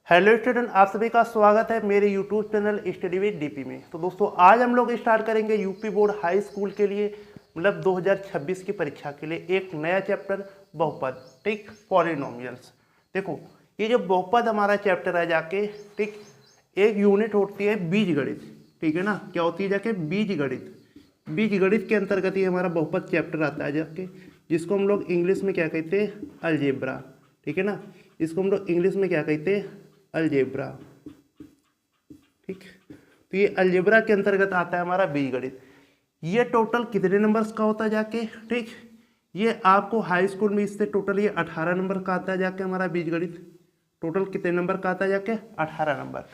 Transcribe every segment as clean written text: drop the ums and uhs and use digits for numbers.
Hello student, आप सभी का स्वागत है मेरे YouTube channel study with DP में। तो दोस्तों आज हम लोग स्टार्ट करेंगे यूपी बोर्ड हाई स्कूल के लिए मतलब 2026 की परीक्षा के लिए एक नया चैप्टर बहुपद, ठीक, पॉलिनोमियल्स। देखो ये जो बहुपद हमारा चैप्टर है जाके, ठीक, एक यूनिट होती है बीजगणित, ठीक है ना। क्या होती है जाके बीजगणित। बीजगणित के अंतर्गत ये हमारा बहुपद चैप्टर आता है जाके, जिसको हम लोग इंग्लिश में क्या कहते हैं, अलजेब्रा, ठीक है ना। इसको हम लोग इंग्लिश में क्या कहते हैं, अलजेब्रा, ठीक। तो ये अलजेब्रा के अंतर्गत आता है हमारा बीजगणित। ये टोटल कितने नंबर्स का होता है जाके, ठीक, ये आपको हाई स्कूल में इससे टोटल ये 18 नंबर का आता है जाके हमारा बीजगणित। टोटल कितने नंबर का आता है जाके, 18 नंबर।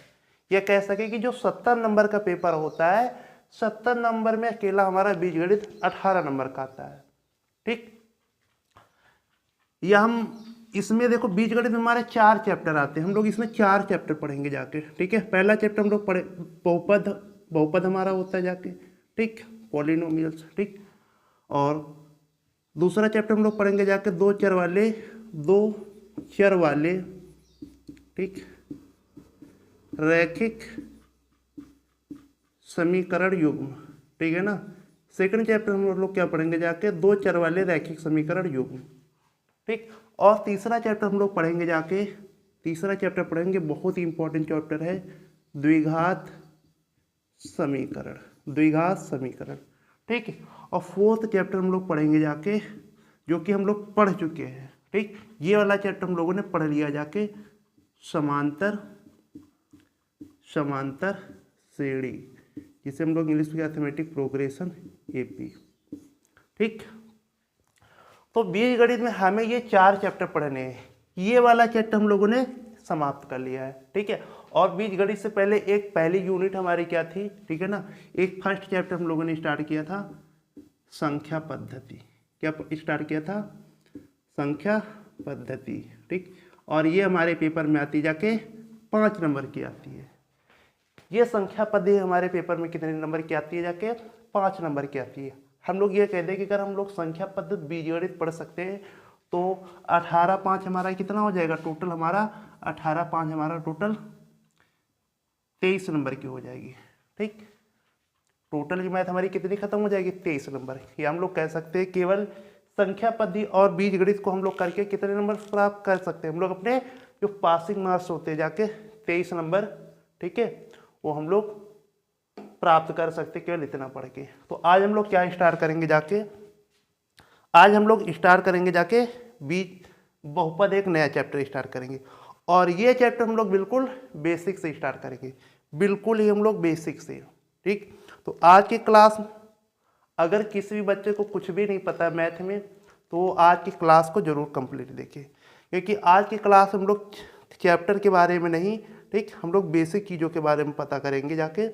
ये कह सके कि जो 70 नंबर का पेपर होता है, 70 नंबर में अकेला हमारा बीजगणित 18 नंबर का आता है, ठीक। या हम इसमें देखो बीजगणित में हमारे 4 चैप्टर आते हैं, हम लोग इसमें 4 चैप्टर पढ़ेंगे जाके, ठीक है। पहला चैप्टर हम लोग पढ़े बहुपद, बहुपद हमारा होता है जाके, ठीक, पॉलिनोमियल्स, ठीक। और दूसरा चैप्टर हम लोग पढ़ेंगे जाके दो चर वाले, ठीक, रैखिक समीकरण युग्म, ठीक है ना। सेकंड चैप्टर हम लोग क्या पढ़ेंगे जाके, दो चर वाले रैखिक समीकरण युग्म, ठीक। और तीसरा चैप्टर हम लोग पढ़ेंगे जाके, तीसरा चैप्टर पढ़ेंगे, बहुत ही इंपॉर्टेंट चैप्टर है, द्विघात समीकरण, द्विघात समीकरण, ठीक है। और फोर्थ चैप्टर हम लोग पढ़ेंगे जाके, जो कि हम लोग पढ़ चुके हैं, ठीक। ये वाला चैप्टर हम लोगों ने पढ़ लिया जाके, समांतर समांतर श्रेणी, जिसे हम लोग इंग्लिश में अरिथमेटिक प्रोग्रेशन एपी, ठीक। तो बीजगणित में हमें ये 4 चैप्टर पढ़ने हैं। ये वाला चैप्टर हम लोगों ने समाप्त कर लिया है, ठीक है। और बीजगणित से पहले एक पहली यूनिट हमारी क्या थी, ठीक है ना। एक फर्स्ट चैप्टर हम लोगों ने स्टार्ट किया था संख्या पद्धति। क्या स्टार्ट किया था, संख्या पद्धति, ठीक। और ये हमारे पेपर में आती जाके 5 नंबर की आती है। ये संख्या पद्धति हमारे पेपर में कितने नंबर की आती है जाके, 5 नंबर की आती है। हम लोग ये कहते हैं कि अगर हम लोग संख्या पद्धति बीजगणित पढ़ सकते हैं तो 18 5 हमारा कितना हो जाएगा, टोटल हमारा 18 5 हमारा टोटल 23 नंबर की हो जाएगी, ठीक। टोटल की मैथ हमारी कितनी खत्म हो जाएगी, 23 नंबर। ये हम लोग कह सकते हैं केवल संख्या पद्धति और बीजगणित को हम लोग करके कितने नंबर प्राप्त कर सकते हैं, हम लोग अपने जो पासिंग मार्क्स होते हैं जाके 23 नंबर, ठीक है, वो हम लोग प्राप्त कर सकते केवल इतना पढ़ के। तो आज हम लोग क्या स्टार्ट करेंगे जाके, आज हम लोग स्टार्ट करेंगे जाके बीज बहुपद, एक नया चैप्टर स्टार्ट करेंगे। और ये चैप्टर हम लोग बिल्कुल बेसिक से स्टार्ट करेंगे, बिल्कुल ही हम लोग बेसिक से, ठीक। तो आज की क्लास, अगर किसी भी बच्चे को कुछ भी नहीं पता मैथ में तो आज की क्लास को जरूर कंप्लीट देखें, क्योंकि आज की क्लास हम लोग चैप्टर के बारे में नहीं, ठीक, हम लोग बेसिक चीज़ों के बारे में पता करेंगे जाके,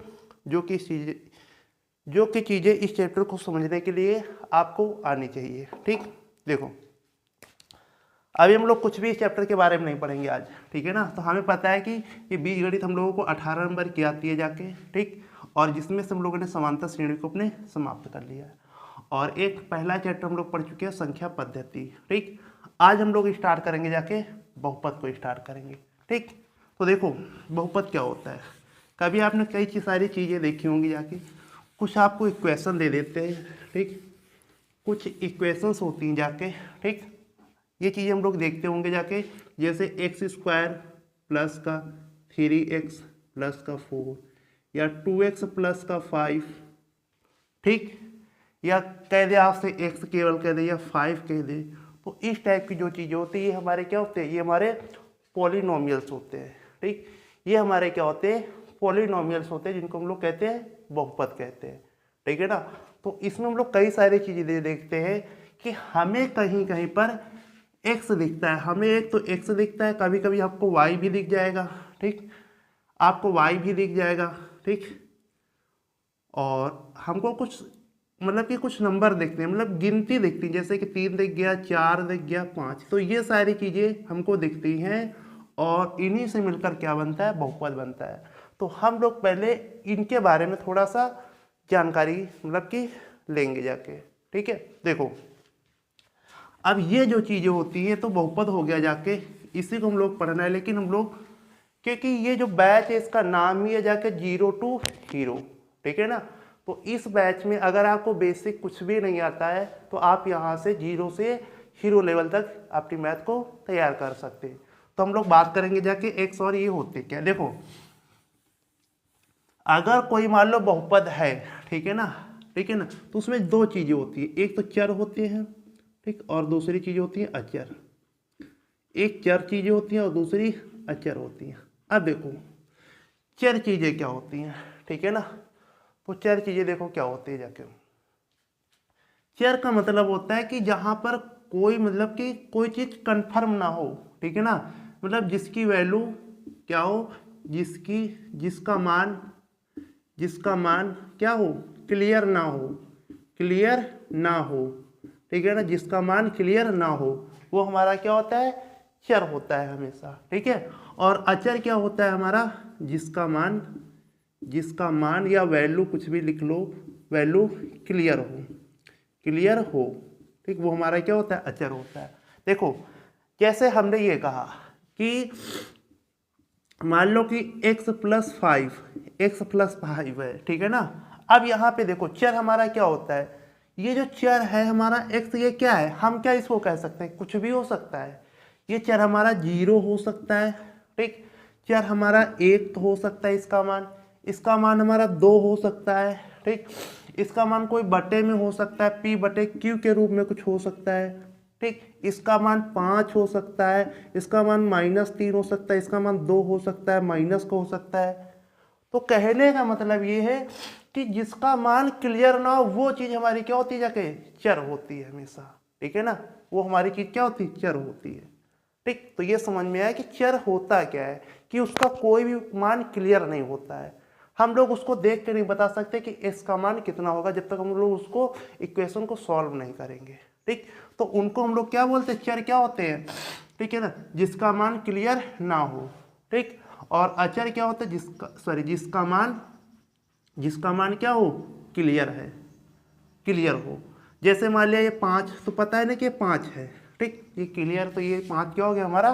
जो कि चीज़ें इस चैप्टर को समझने के लिए आपको आनी चाहिए, ठीक। देखो अभी हम लोग कुछ भी इस चैप्टर के बारे में नहीं पढ़ेंगे आज, ठीक है ना। तो हमें पता है कि ये बीजगणित हम लोगों को 18 नंबर की आती है जाके, ठीक, और जिसमें से हम लोगों ने समांतर श्रेणी को अपने समाप्त कर लिया है। और एक पहला चैप्टर हम लोग पढ़ चुके हैं संख्या पद्धति, ठीक। आज हम लोग स्टार्ट करेंगे जाके बहुपद को स्टार्ट करेंगे, ठीक। तो देखो बहुपद क्या होता है, कभी आपने कई सारी चीज़ें देखी होंगी जाके, कुछ आपको इक्वेशन दे देते हैं, ठीक, कुछ इक्वेशंस होती हैं जाके, ठीक। ये चीज़ें हम लोग देखते होंगे जाके, जैसे x² प्लस का 3x प्लस का 4 या 2x प्लस का 5, ठीक, या कह दे आपसे x केवल कह दे या 5 कह दे। तो इस टाइप की जो चीज़ें होती है ये हमारे क्या होते हैं, ये हमारे पॉलिनोमियल्स होते हैं, ठीक। ये हमारे क्या होते हैं, पॉलिनोमियल्स होते हैं, जिनको हम लोग कहते हैं बहुपद कहते हैं, ठीक है ना। तो इसमें हम लोग कई सारी चीज़ें देखते हैं कि हमें कहीं कहीं पर x दिखता है, हमें एक तो x दिखता है, कभी कभी आपको y भी दिख जाएगा, ठीक, आपको y भी दिख जाएगा, ठीक। और हमको कुछ मतलब कि कुछ नंबर दिखते हैं, मतलब गिनती दिखती है, जैसे कि 3 दिख गया, 4 दिख गया, 5। तो ये सारी चीज़ें हमको दिखती हैं और इन्हीं से मिलकर क्या बनता है, बहुपद बनता है। तो हम लोग पहले इनके बारे में थोड़ा सा जानकारी मतलब कि लेंगे जाके, ठीक है। देखो अब ये जो चीज़ें होती हैं तो बहुपद हो गया जाके, इसी को हम लोग पढ़ना है, लेकिन हम लोग क्योंकि ये जो बैच है इसका नाम ही है जाके 0 to हीरो, ठीक है ना। तो इस बैच में अगर आपको बेसिक कुछ भी नहीं आता है तो आप यहाँ से 0 से हीरो लेवल तक अपनी मैथ को तैयार कर सकते हैं। तो हम लोग बात करेंगे जाके एक्स और ये होते क्या। देखो अगर कोई मान लो बहुपद है, ठीक है ना, ठीक है ना, तो उसमें दो चीज़ें होती है, एक तो चर होते हैं, ठीक, और दूसरी चीज़ होती है अचर। एक चर चीज़ें होती हैं और दूसरी अचर होती हैं। अब देखो चर चीज़ें क्या होती हैं, ठीक है ना। तो चर चीज़ें देखो क्या होती है जाके। चर का मतलब होता है कि जहाँ पर कोई मतलब कि कोई चीज़ कन्फर्म ना हो, ठीक है ना, मतलब जिसकी वैल्यू क्या हो, जिसका मान क्या हो, क्लियर ना हो, ठीक है ना, जिसका मान क्लियर ना हो वो हमारा क्या होता है, चर होता है हमेशा, ठीक है। और अचर क्या होता है हमारा, जिसका मान या वैल्यू कुछ भी लिख लो, वैल्यू क्लियर हो, ठीक, वो हमारा क्या होता है, अचर होता है। देखो जैसे हमने ये कहा कि मान लो कि x प्लस 5 है, ठीक है ना। अब यहाँ पे देखो चर हमारा क्या होता है, ये जो चर है हमारा x, ये क्या है, हम क्या इसको कह सकते हैं, कुछ भी हो सकता है। ये चर हमारा 0 हो सकता है, ठीक, चर हमारा 1 हो सकता है, इसका मान हमारा 2 हो सकता है, ठीक, इसका मान कोई बटे में हो सकता है, p/q के रूप में कुछ हो सकता है, ठीक, इसका मान 5 हो सकता है, इसका मान -3 हो सकता है, इसका मान 2 हो सकता है, माइनस का हो सकता है। तो कहने का मतलब ये है कि जिसका मान क्लियर ना हो वो चीज़ हमारी क्या होती है जाके, चर होती है हमेशा, ठीक है ना, वो हमारी चीज़ क्या होती है, चर होती है, ठीक। तो ये समझ में आया कि चर होता क्या है, कि उसका कोई भी मान क्लियर नहीं होता है। हम लोग उसको देख के नहीं बता सकते कि इसका मान कितना होगा जब तक हम लोग उसको इक्वेशन को सॉल्व नहीं करेंगे, ठीक। तो उनको हम लोग क्या बोलते हैं, चर क्या होते हैं, ठीक है ना, जिसका मान क्लियर ना हो, ठीक। और अचर क्या होता है, जिसका मान क्या हो, क्लियर हो। जैसे मान लिया ये 5, तो पता है ना कि ये 5 है, ठीक, ये क्लियर, तो ये 5 क्या हो गया, हमारा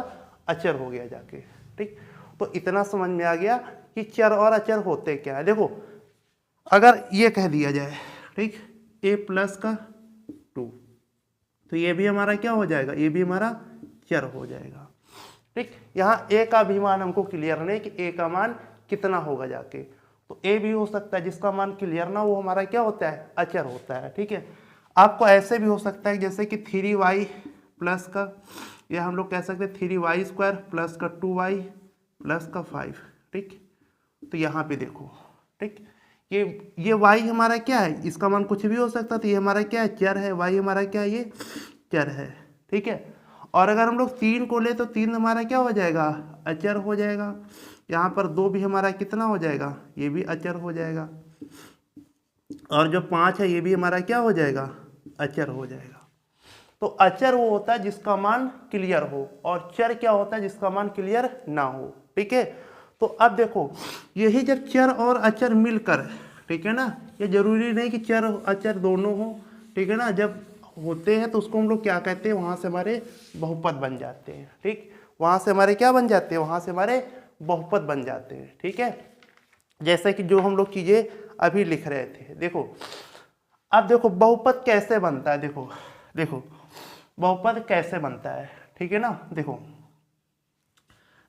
अचर हो गया जाके, ठीक। तो इतना समझ में आ गया कि चर और अचर होते क्या है। देखो अगर ये कह दिया जाए, ठीक, a+2, तो ये भी हमारा क्या हो जाएगा, ये भी हमारा चर हो जाएगा, ठीक। यहाँ a का भी मान हमको क्लियर नहीं कि a का मान कितना होगा जाके, तो a भी हो सकता है, जिसका मान क्लियर ना वो हमारा क्या होता है, अचर होता है, ठीक है। आपको ऐसे भी हो सकता है जैसे कि 3y प्लस का, या हम लोग कह सकते हैं 3y² प्लस का 2y प्लस का 5, ठीक। तो यहाँ पे देखो, ठीक, ये y हमारा क्या है, इसका मान कुछ भी हो सकता है, तो ये हमारा क्या है, चर है, y हमारा क्या है, ये चर है, ठीक है। और अगर हम लोग 3 को ले तो 3 हमारा क्या हो जाएगा, अचर हो जाएगा। यहाँ पर 2 भी हमारा कितना हो जाएगा, ये भी अचर हो जाएगा। और जो 5 है ये भी हमारा क्या हो जाएगा, अचर हो जाएगा। तो अचर वो होता है जिसका मान क्लियर हो, और चर क्या होता है, जिसका मान क्लियर ना हो, ठीक है। तो अब देखो यही जब चर और अचर मिलकर, ठीक है ना, ये जरूरी नहीं कि चर अचर दोनों हो, ठीक है ना, जब होते हैं तो उसको हम लोग क्या कहते हैं, वहाँ से हमारे बहुपद बन जाते हैं, ठीक, वहाँ से हमारे क्या बन जाते हैं, वहाँ से हमारे बहुपद बन जाते हैं, ठीक है। जैसे कि जो हम लोग चीज़ें अभी लिख रहे थे, देखो अब देखो बहुपद कैसे बनता है, देखो बहुपद कैसे बनता है, ठीक है ना।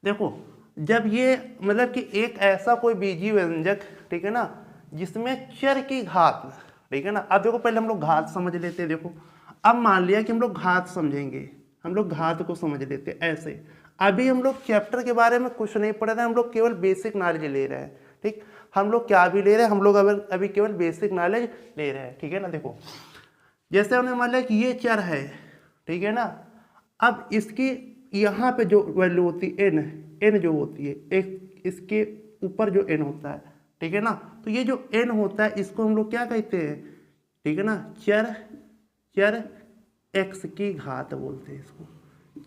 देखो जब ये मतलब कि एक ऐसा कोई बीजीय व्यंजक, ठीक है ना, जिसमें चर की घात, ठीक है ना। अब देखो पहले हम लोग घात समझ लेते हैं। देखो अब मान लिया कि हम लोग घात समझेंगे, हम लोग घात को समझ लेते हैं ऐसे। अभी हम लोग चैप्टर के बारे में कुछ नहीं पढ़ रहे हैं, हम लोग केवल बेसिक नॉलेज ले रहे हैं, ठीक। हम लोग क्या भी ले रहे हैं, हम लोग अभी केवल बेसिक नॉलेज ले रहे हैं, ठीक है ना। देखो जैसे हमने मान लिया कि ये चर है, ठीक है ना। अब इसकी यहाँ पे जो वैल्यू होती है n जो होती है, एक इसके ऊपर जो n होता है, ठीक है ना, तो ये जो n होता है इसको हम लोग क्या कहते हैं, ठीक है ना, चर x की घात बोलते हैं इसको,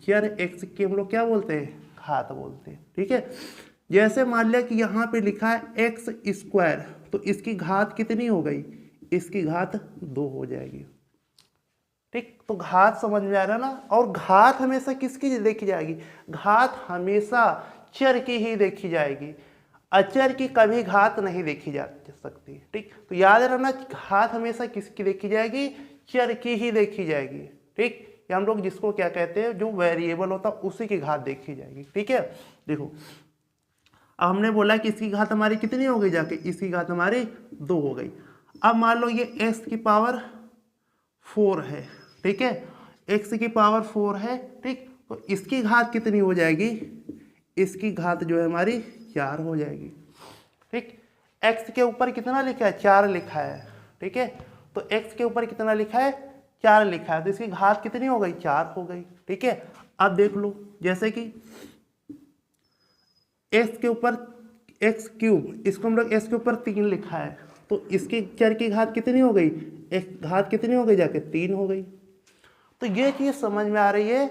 चर x की हम लोग क्या बोलते हैं, घात बोलते हैं, ठीक है। जैसे मान लिया कि यहाँ पे लिखा है x², तो इसकी घात कितनी हो गई, इसकी घात 2 हो जाएगी, ठीक। तो घात समझ में आ रहा ना। और घात हमेशा किसकी देखी जाएगी, घात हमेशा चर की ही देखी जाएगी, अचर की कभी घात नहीं देखी जा सकती। ठीक, तो याद रखना घात हमेशा किसकी देखी जाएगी, चर की ही देखी जाएगी। ठीक, या हम लोग जिसको क्या कहते हैं, जो वेरिएबल होता है उसी की घात देखी जाएगी। ठीक है, देखो अब हमने बोला कि इसकी घात हमारी कितनी हो गई, जाके इसकी घात हमारी 2 हो गई। अब मान लो ये x की पावर 4 है। ठीक है, x की पावर 4 है। ठीक, तो इसकी घात कितनी हो जाएगी, इसकी घात जो है हमारी 4 हो जाएगी। ठीक, x के ऊपर कितना लिखा है, 4 लिखा है। ठीक है, तो x के ऊपर कितना लिखा है, 4 लिखा है, तो इसकी घात कितनी हो गई, 4 हो गई। ठीक है, अब देख लो जैसे कि x के ऊपर x क्यूब, इसको हम लोग s के ऊपर 3 लिखा है, तो इसकी चर की घात कितनी हो गई, एक घात कितनी हो गई, जाके 3 हो गई। तो ये चीज समझ में आ रही है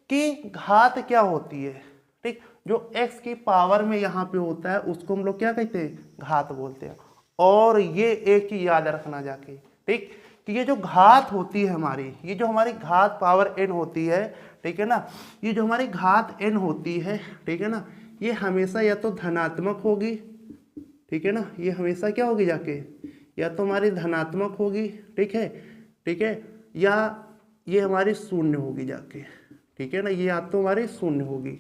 कि घात क्या होती है। ठीक, जो x की पावर में यहाँ पे होता है उसको हम लोग क्या कहते हैं, घात बोलते हैं। और ये एक चीज याद रखना जाके, ठीक, कि ये जो घात होती है हमारी, ये जो हमारी घात पावर n होती है, ठीक है ना, ये जो हमारी घात n होती है, ठीक है ना, ये हमेशा या तो धनात्मक होगी, ठीक है ना, ये हमेशा क्या होगी जाके, या तो हमारी धनात्मक होगी, ठीक है, या ये हमारी शून्य होगी जाके। ठीक है ना, ये या तो हमारी शून्य होगी।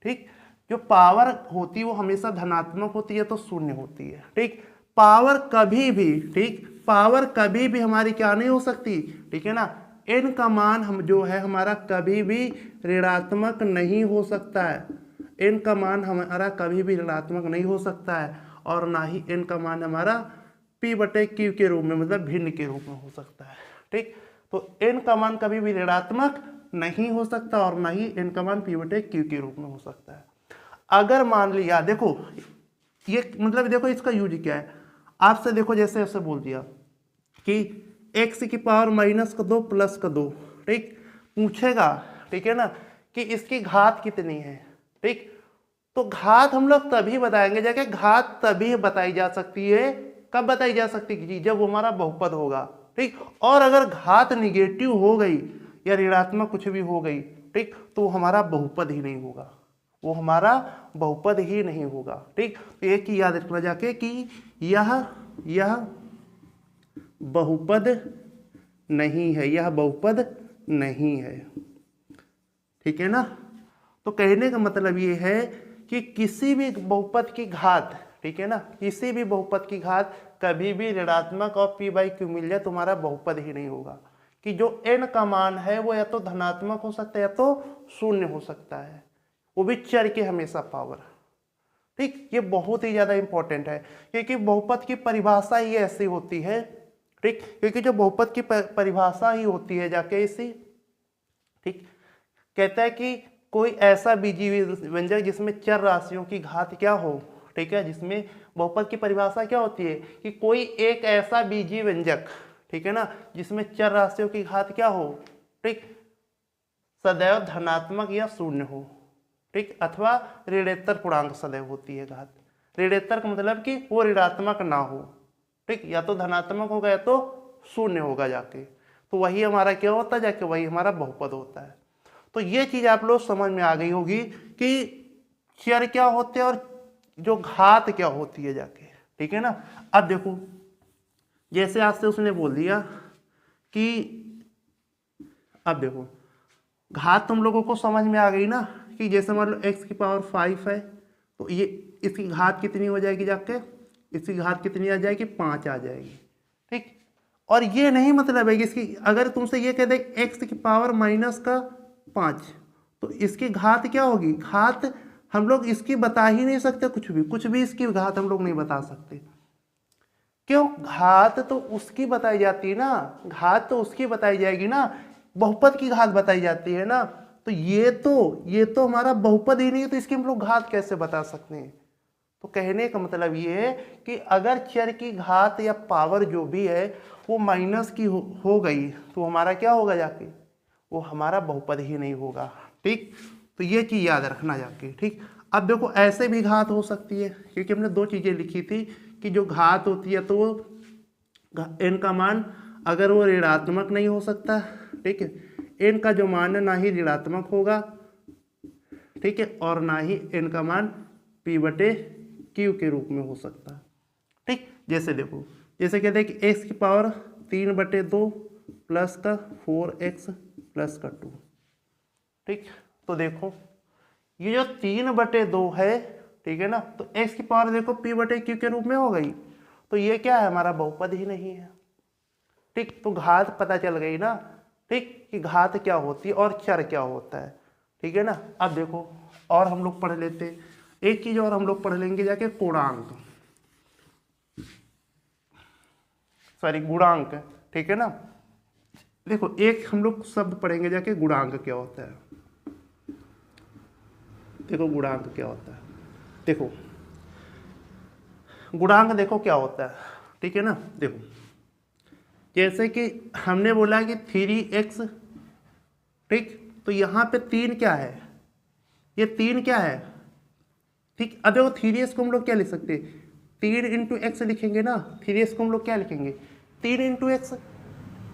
ठीक, जो पावर होती है वो हमेशा धनात्मक होती है तो शून्य होती है। ठीक, पावर कभी भी, ठीक, पावर कभी भी हमारी क्या नहीं हो सकती, ठीक है ना, n का मान हम जो है हमारा कभी भी ऋणात्मक नहीं हो सकता है। n का मान हमारा कभी भी ऋणात्मक नहीं हो सकता है, और ना ही n का मान हमारा p/q के रूप में, मतलब भिन्न के रूप में हो सकता है। ठीक, तो n का मान कभी भी ऋणात्मक नहीं हो सकता और ना ही n का मान p/q के रूप में हो सकता है। अगर मान लिया, देखो ये मतलब देखो इसका यूज क्या है, आपसे देखो जैसे ऐसे बोल दिया कि x की पावर -2 + 2, ठीक, पूछेगा, ठीक है ना, कि इसकी घात कितनी है। ठीक, तो घात हम लोग तभी बताएंगे, जाके घात तभी बताई जा सकती है, कब बताई जा सकती है, जब वो हमारा बहुपद होगा। ठीक, और अगर घात निगेटिव हो गई या ऋणात्मक कुछ भी हो गई, ठीक, तो हमारा बहुपद ही नहीं होगा, वो हमारा बहुपद ही नहीं होगा। ठीक, तो एक ही याद रखना जाके कि यह बहुपद नहीं है, यह बहुपद नहीं है। ठीक है ना, तो कहने का मतलब ये है कि किसी भी बहुपद की घात, ठीक है ना, किसी भी बहुपद की घात कभी भी ऋणात्मक और p/q मिल जाए तुम्हारा बहुपद ही नहीं होगा, कि जो n का मान है वो या तो धनात्मक हो सकता है या तो शून्य हो सकता है, वो भी चर के हमेशा पावर। ठीक, ये बहुत ही ज्यादा इंपॉर्टेंट है, क्योंकि बहुपद की परिभाषा ही ऐसी होती है। ठीक, क्योंकि जो बहुपद की परिभाषा ही होती है जाके इसी, ठीक, कहता है कि कोई ऐसा बीजीय व्यंजक जिसमें चर राशियों की घात क्या हो। ठीक है, जिसमें बहुपद की परिभाषा क्या होती है कि कोई एक ऐसा बीजीय व्यंजक, ठीक है ना, जिसमें चर राशियों की घात क्या हो, ठीक, सदैव धनात्मक या शून्य हो। ठीक, अथवा ऋणोत्तर पूर्णांक सदैव होती है घात। ऋणोत्तर का मतलब कि वो ऋणात्मक ना हो, ठीक, या तो धनात्मक होगा या तो शून्य होगा जाके, तो वही हमारा क्या होता है जाके, वही हमारा बहुपद होता है। तो ये चीज आप लोग समझ में आ गई होगी कि चर क्या होते हैं और जो घात क्या होती है जाके। ठीक है ना, अब देखो जैसे आज से उसने बोल दिया कि, अब देखो घात तुम लोगों को समझ में आ गई ना, कि जैसे मान लो x की पावर 5 है, तो ये इसकी घात कितनी हो जाएगी जाके, इसकी घात कितनी आ जाएगी, 5 आ जाएगी। ठीक, और ये नहीं मतलब है कि इसकी, अगर तुमसे ये कह दे x की पावर -5, तो इसकी घात क्या होगी, घात हम लोग इसकी बता ही नहीं सकते, कुछ भी इसकी घात हम लोग नहीं बता सकते। क्यों, घात तो उसकी बताई जाती है ना, घात तो उसकी बताई जाएगी ना, बहुपद की घात बताई जाती है ना, तो ये तो हमारा बहुपद ही नहीं है, तो इसकी हम लोग घात कैसे बता सकते हैं। तो कहने का मतलब ये है कि अगर चर की घात या पावर जो भी है वो माइनस की हो गई, तो हमारा क्या होगा जाके, वो हमारा बहुपद ही नहीं होगा। ठीक, तो ये चीज याद रखना जाके। ठीक, अब देखो ऐसे भी घात हो सकती है, क्योंकि हमने 2 चीजें लिखी थी कि जो घात होती है तो वो n का मान अगर वो ऋणात्मक नहीं हो सकता, ठीक है, n का जो मान है ना ही ऋणात्मक होगा, ठीक है, और ना ही n का मान p/q के रूप में हो सकता है। ठीक, जैसे देखो, जैसे कहते हैं कि x की पावर 3/2 प्लस का 4x प्लस का 2। ठीक, तो देखो ये जो 3/2 है, ठीक है ना, तो x की पावर देखो p/q के रूप में हो गई, तो ये क्या है, हमारा बहुपद ही नहीं है। ठीक, तो घात पता चल गई ना, ठीक, कि घात क्या होती है और चर क्या होता है। ठीक है ना। अब देखो और हम लोग पढ़ लेते, एक चीज और हम लोग पढ़ लेंगे जाके, पूर्णांक, सॉरी गुणांक। ठीक है ना, देखो एक हम लोग शब्द पढ़ेंगे जाके, गुणांक क्या होता है। देखो गुणांक क्या होता है, देखो गुणांक देखो क्या होता है। ठीक है ना, देखो जैसे कि हमने बोला कि 3x, ठीक, तो यहाँ पे 3 क्या है, ये 3 क्या है। ठीक, अब देखो 3x को हम लोग क्या लिख सकते हैं, 3 इंटू एक्स लिखेंगे ना, 3x को हम लोग क्या लिखेंगे, 3 इंटू एक्स।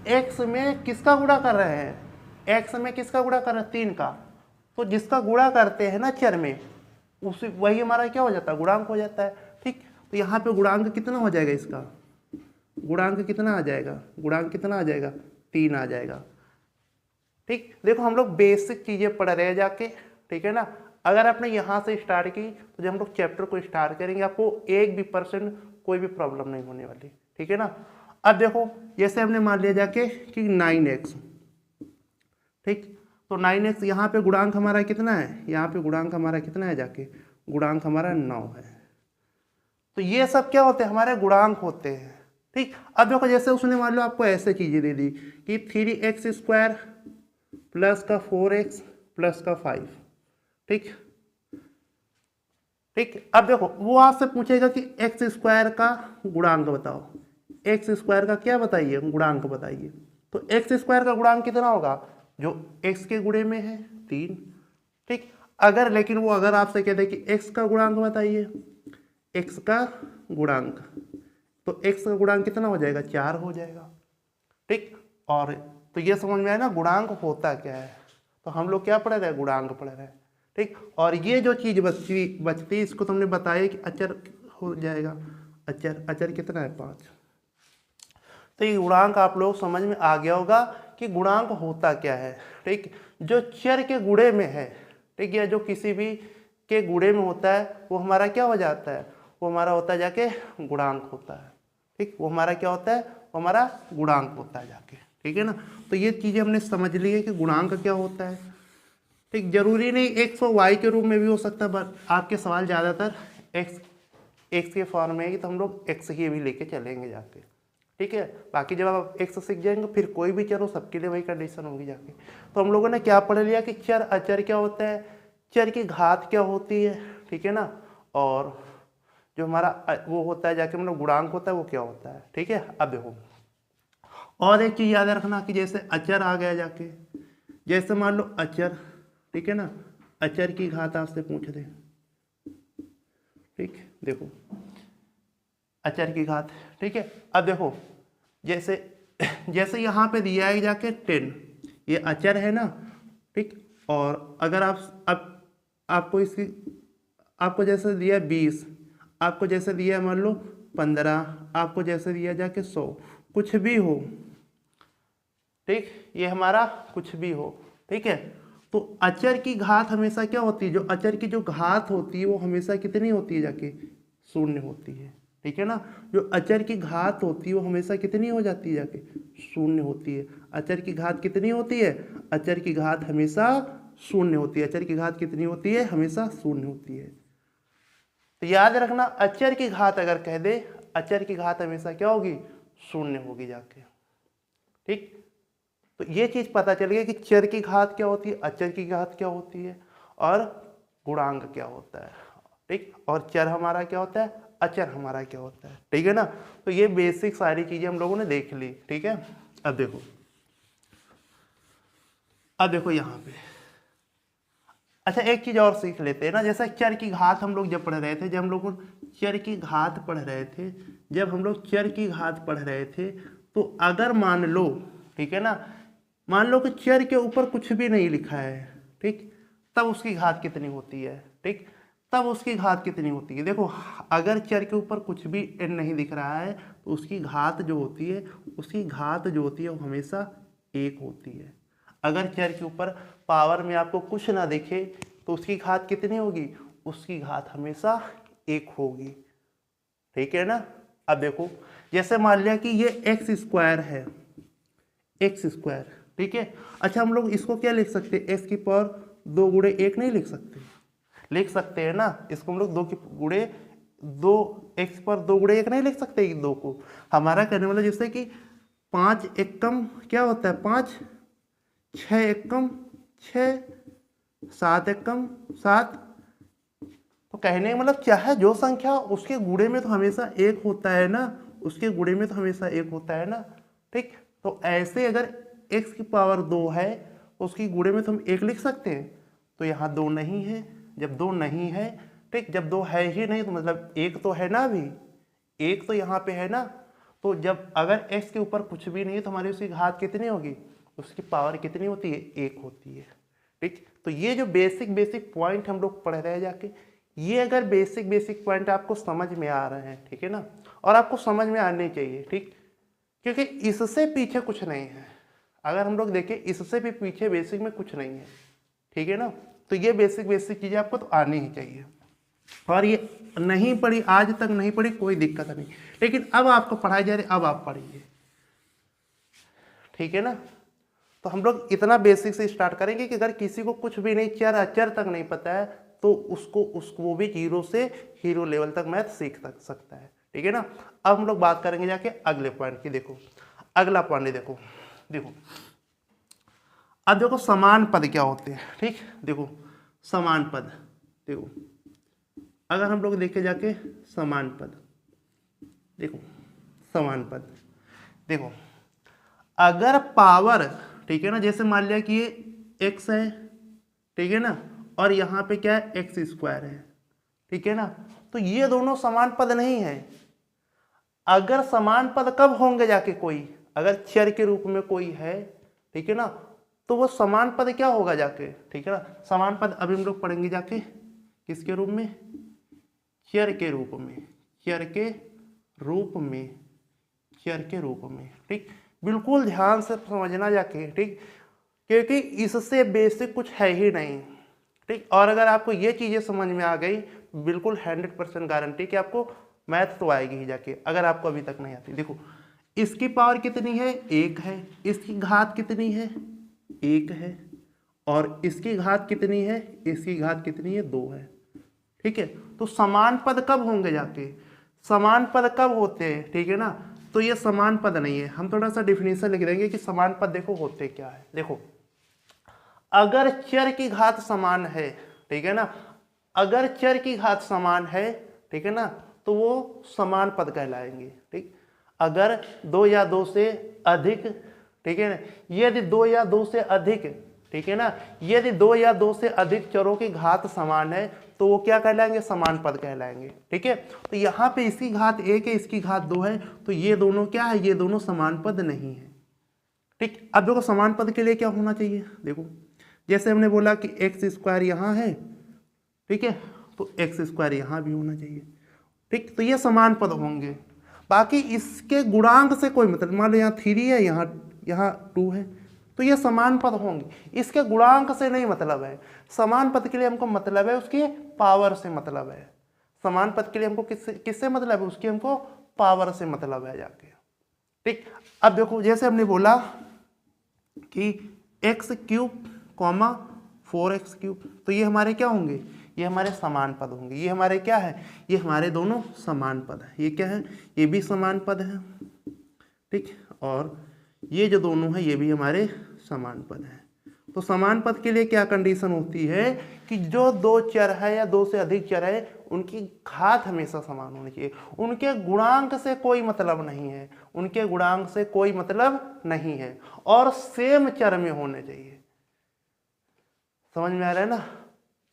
एक्स में किसका गुणा कर रहे हैं, एक्स में किसका गुणा कर रहे हैं, 3 का। तो जिसका गुणा करते हैं ना चर में, उसी वही हमारा क्या हो जाता है, गुणांक हो जाता है। ठीक, तो यहाँ पे गुणांक कितना हो जाएगा, इसका गुणांक कितना आ जाएगा, गुणांक कितना आ जाएगा, 3 आ जाएगा। ठीक, देखो हम लोग बेसिक चीजें पढ़ रहे हैं जाके। ठीक है ना, अगर आपने यहाँ से स्टार्ट की तो जब हम लोग चैप्टर को स्टार्ट करेंगे आपको 1% कोई भी प्रॉब्लम नहीं होने वाली। ठीक है ना। अब देखो जैसे हमने मान लिया जाके कि 9x, ठीक, तो 9x यहाँ पे गुणांक हमारा कितना है, यहाँ पे गुणांक हमारा कितना है जाके, गुणांक हमारा 9 है। तो ये सब क्या होते हैं, हमारे गुणांक होते हैं। ठीक, अब देखो जैसे उसने मान लो आपको ऐसे चीजें दे दी कि 3x² प्लस का 4x प्लस का 5। ठीक, ठीक, अब देखो वो आपसे पूछेगा कि x² का गुणांक बताओ, x² का क्या बताइए, गुणांक बताइए। तो x² का गुणांक कितना होगा, जो x के गुणे में है 3। ठीक, अगर लेकिन वो अगर आपसे कहते कि x का गुणांक बताइए, x का गुणांक, तो x का गुणांक कितना हो जाएगा, 4 हो जाएगा। ठीक, और तो ये समझ में आया ना गुणांक होता क्या है। तो हम लोग क्या पढ़ रहे हैं, गुणांक पढ़ रहे हैं। ठीक, और ये जो चीज बचती इसको तुमने बताया कि अचर हो जाएगा, अचर, अचर कितना है, 5। तो ये गुणांक आप लोग समझ में आ गया होगा कि गुणांक होता क्या है। ठीक, जो चर के गुणे में है, ठीक, या जो किसी भी के गुणे में होता है वो हमारा क्या हो जाता है, वो हमारा होता है जाके गुणांक होता है। ठीक, वो हमारा क्या होता है, वो हमारा गुणांक होता है जाके। ठीक है ना, तो ये चीजें हमने समझ ली है कि गुणांक क्या होता है। ठीक, जरूरी नहीं x और y के रूप में भी हो सकता है, बट आपके सवाल ज़्यादातर x के फॉर्म में है, तो हम लोग x ही भी लेके चलेंगे जाके। ठीक है, बाकी जब आप x सीख जाएंगे फिर कोई भी चर हो सबके लिए वही कंडीशन होगी जाके। तो हम लोगों ने क्या पढ़ लिया कि चर अचर क्या होता है, चर की घात क्या होती है। ठीक है ना, और जो हमारा वो होता है जाके मतलब गुणांक होता है वो क्या होता है। ठीक है, अब देखो और एक चीज याद रखना कि जैसे अचर आ गया जाके, जैसे मान लो अचर, ठीक है ना, अचर की घात आपसे पूछ दे। ठीक, देखो अचर की घात, ठीक है। अब देखो जैसे जैसे यहाँ पे दिया है जाके 10, ये अचर है ना। ठीक, और अगर आप आपको इसकी आपको जैसे दिया 20, आपको जैसे दिया मान लो 15, आपको जैसे दिया जाके 100, कुछ भी हो। ठीक, ये हमारा कुछ भी हो। ठीक है, तो अचर की घात हमेशा क्या होती है, जो अचर की जो घात होती है वो हमेशा कितनी होती है जाके, 0 होती है। ठीक है ना, जो अचर की घात होती है वो हमेशा कितनी हो जाती है जाके, 0 होती है। अचर की घात कितनी होती है, अचर की घात हमेशा 0 होती है। अचर की घात कितनी होती है, हमेशा 0 होती है। तो याद रखना अचर की घात अगर कह दे, अचर की घात हमेशा क्या होगी, 0 होगी जाके। ठीक, तो ये चीज पता चल गई कि चर की घात क्या होती है, अचर की घात क्या होती है, और गुणांक क्या होता है। ठीक, और चर हमारा क्या होता है, अचर हमारा क्या होता है। ठीक है ना, तो ये बेसिक सारी चीजें हम लोगों ने देख ली। ठीक है, अब देखो यहाँ पे अच्छा एक चीज और सीख लेते हैं ना। जैसे चर की घात हम लोग जब पढ़ रहे थे, जब हम लोग चर की घात पढ़ रहे थे, जब हम लोग चर की घात पढ़ रहे थे, तो अगर मान लो, ठीक है ना, मान लो कि चर के ऊपर कुछ भी नहीं लिखा है, ठीक, तब उसकी घात कितनी होती है, ठीक, तब उसकी घात कितनी होती है। देखो अगर चर के ऊपर कुछ भी n नहीं दिख रहा है तो उसकी घात जो होती है, उसकी घात जो होती है वो हमेशा 1 होती है। अगर चर के ऊपर पावर में आपको कुछ ना दिखे तो उसकी घात कितनी होगी, उसकी घात हमेशा 1 होगी, ठीक है ना। अब देखो जैसे मान लिया कि ये एक्स स्क्वायर है, एक्स स्क्वायर, ठीक है। अच्छा हम लोग इसको क्या लिख सकते हैं, एक्स की पावर 2 गुणे 1 नहीं लिख सकते, लिख सकते हैं ना। इसको हम लोग 2 की गुणे 2, एक्स पर 2 गुणे 1 नहीं लिख सकते 2 को। हमारा कहने वाला जैसे कि 5 एकम क्या होता है 5, 6 एकम 6, 7 एकम 7। तो कहने का मतलब क्या है, जो संख्या उसके गुणे में तो हमेशा 1 होता है ना, उसके गुणे में तो हमेशा 1 होता है ना, ठीक। तो ऐसे अगर x की पावर 2 है उसकी गुणे में तो हम 1 लिख सकते हैं। तो यहाँ 2 नहीं है, जब 2 नहीं है, ठीक, जब 2 है ही नहीं तो मतलब 1 तो है ना, अभी 1 तो यहाँ पे है ना। तो जब अगर x के ऊपर कुछ भी नहीं है तो हमारी उसकी घात कितनी होगी, उसकी पावर कितनी होती है, 1 होती है, ठीक। तो ये जो बेसिक पॉइंट हम लोग पढ़ रहे हैं जाके, ये अगर बेसिक पॉइंट आपको समझ में आ रहे हैं, ठीक है ना, और आपको समझ में आने चाहिए, ठीक, क्योंकि इससे पीछे कुछ नहीं है। अगर हम लोग देखें इससे भी पीछे बेसिक में कुछ नहीं है, ठीक है ना। तो ये बेसिक चीज़ें आपको तो आनी ही चाहिए, और ये नहीं पढ़ी आज तक नहीं पढ़ी कोई दिक्कत नहीं, लेकिन अब आपको पढ़ाई जा रही, अब आप पढ़िए, ठीक है ना। तो हम लोग इतना बेसिक से स्टार्ट करेंगे कि अगर किसी को कुछ भी नहीं, चर अचर तक नहीं पता है तो उसको वो भी 0 से हीरो लेवल तक मैथ सीख सकता है, ठीक है ना। अब हम लोग बात करेंगे जाके अगले पॉइंट की। देखो अगला पॉइंट देखो, अब देखो समान पद क्या होते हैं, ठीक। देखो समान पद, देखो अगर हम लोग देखे जाके समान पद, देखो समान पद, देखो अगर पावर, ठीक है ना, जैसे मान लिया कि ये x है, ठीक है ना, और यहाँ पे क्या है एक्स स्क्वायर है, ठीक है ना। तो ये दोनों समान पद नहीं है। अगर समान पद कब होंगे जाके, कोई अगर चर के रूप में कोई है, ठीक है ना, तो वो समान पद क्या होगा जाके, ठीक है ना। समान पद अभी हम लोग पढ़ेंगे जाके किसके रूप में, चर के रूप में, चर के रूप में, चर के रूप में, ठीक। बिल्कुल ध्यान से समझना जाके, ठीक, क्योंकि इससे बेसिक कुछ है ही नहीं, ठीक। और अगर आपको ये चीज़ें समझ में आ गई बिल्कुल 100% गारंटी कि आपको मैथ तो आएगी ही जाके, अगर आपको अभी तक नहीं आती। देखो इसकी पावर कितनी है, 1 है, इसकी घात कितनी है, 1 है, और इसकी घात कितनी है, इसकी घात कितनी है, 2 है, ठीक है। तो समान पद कब होंगे जाके, समान पद कब होते हैं, ठीक है ना। तो ये समान पद नहीं है। हम थोड़ा सा डिफिनेशन लिख देंगे कि समान पद देखो होते क्या है। देखो अगर चर की घात समान है, ठीक है ना, अगर चर की घात समान है, ठीक है ना, तो वो समान पद कहलाएंगे, ठीक। अगर 2 या 2 से अधिक, ठीक है ना, यदि 2 या 2 से अधिक, ठीक है ना, यदि 2 या 2 से अधिक चरों की घात समान है तो वो क्या कहलाएंगे, समान पद कहलाएंगे, ठीक है। तो यहाँ पे इसकी घात 1 है, इसकी घात 2 है, तो ये दोनों क्या है, ये दोनों समान पद नहीं है, ठीक। अब देखो समान पद के लिए क्या होना चाहिए, देखो जैसे हमने बोला कि एक्स स्क्वायर यहाँ है, ठीक है, तो एक्स स्क्वायर यहाँ भी होना चाहिए, ठीक। तो ये समान पद होंगे। बाकी इसके गुणांक से कोई मतलब, मान लो यहाँ 3 है, यहाँ 2 है, तो ये समान पद होंगे। इसके गुणांक से नहीं मतलब है। समान पद के लिए हमको मतलब है उसके पावर से मतलब है। समान पद के लिए हमको किससे मतलब है, उसकी हमको पावर से मतलब है जाके, ठीक। अब देखो जैसे हमने बोला कि x cube comma 4x cube, तो ये हमारे क्या होंगे, ये हमारे समान पद होंगे। ये हमारे क्या है, ये हमारे दोनों समान पद है। ये क्या है, ये भी समान पद है, ठीक। और ये जो दोनों है ये भी हमारे समान पद है। तो समान पद के लिए क्या कंडीशन होती है कि जो 2 चर है या 2 से अधिक चर है उनकी घात हमेशा समान होनी चाहिए। उनके गुणांक से कोई मतलब नहीं है, उनके गुणांक से कोई मतलब नहीं है, और सेम चर में होने चाहिए। समझ में आ रहा है ना।